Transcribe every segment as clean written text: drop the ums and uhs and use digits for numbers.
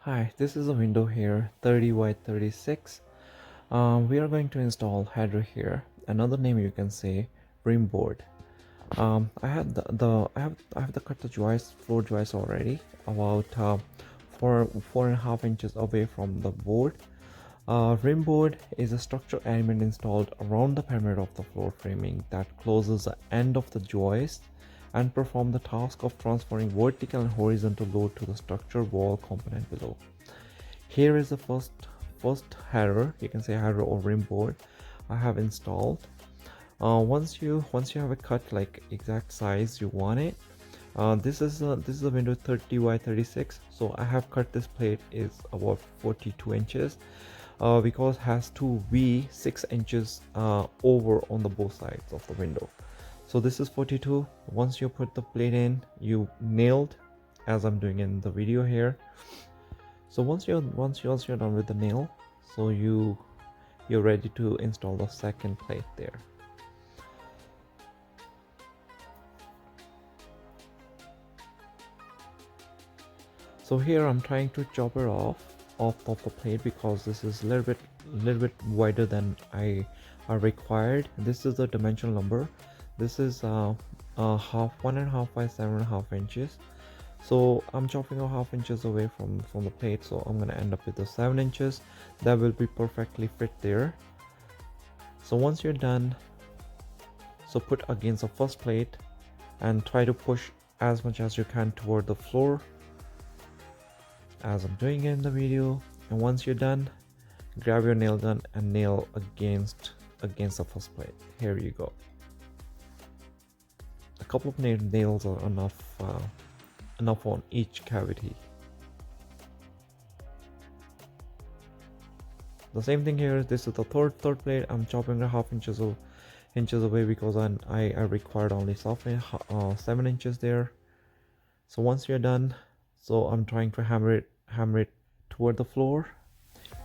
Hi, this is a window here, 30 by 36. We are going to install header here. Another name you can say rim board. I have the cut the joist, floor joist already, about 4.5 inches away from the board. Rim board is a structural element installed around the perimeter of the floor framing that closes the end of the joist and perform the task of transferring vertical and horizontal load to the structure wall component below. Here is the first header, you can say header or rim board I have installed. Once you have a cut like exact size you want it, this is a window 30 by 36, so I have cut this plate is about 42 inches because it has two V 6 inches over on the both sides of the window. So this is 42. Once you put the plate in, you nailed as I'm doing in the video here. So once you're done with the nail, so you're ready to install the second plate there. So here I'm trying to chop it off of the plate because this is a little bit wider than I required. This is the dimensional number. This is 1.5 by 7.5 inches. So I'm chopping a half inches away from the plate, so I'm gonna end up with the 7 inches that will be perfectly fit there. So once you're done, so put against the first plate and try to push as much as you can toward the floor as I'm doing in the video. And once you're done, grab your nail gun and nail against the first plate. Here you go. A couple of nails are enough on each cavity. The same thing here. This is the third plate. I'm chopping a half inches away because I required only 7 inches there. So once you're done, so I'm trying to hammer it toward the floor.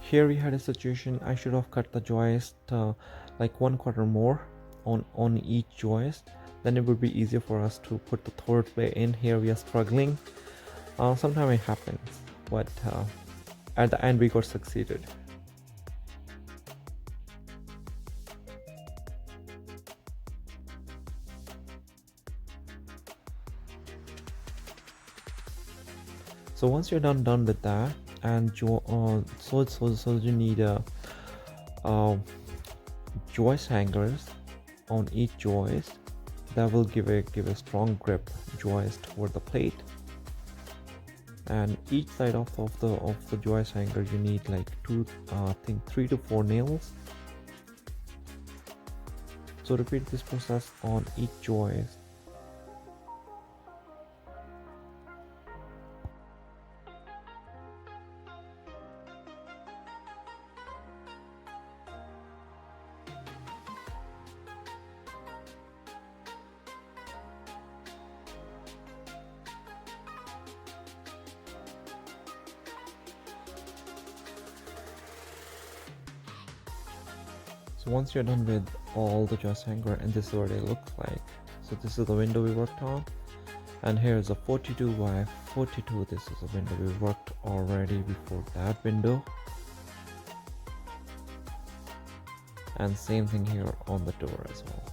Here we had a situation I should have cut the joist like 1/4 more on each joist. Then it would be easier for us to put the third plate in. Here we are struggling. Sometimes it happens, but at the end we got succeeded. So once you're done with that, and so you need joist hangers on each joist that will give a strong grip joist toward the plate. And each side of the joist hanger you need like I think 3 to 4 nails. So repeat this process on each joist. So once you're done with all the joist hanger, and this is what it looks like. So this is the window we worked on, and here's a 42 by 42. This is a window we worked already before that window, and same thing here on the door as well.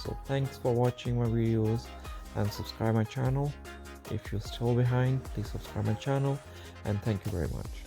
So thanks for watching my videos and subscribe my channel. If you're still behind, please subscribe my channel, and thank you very much.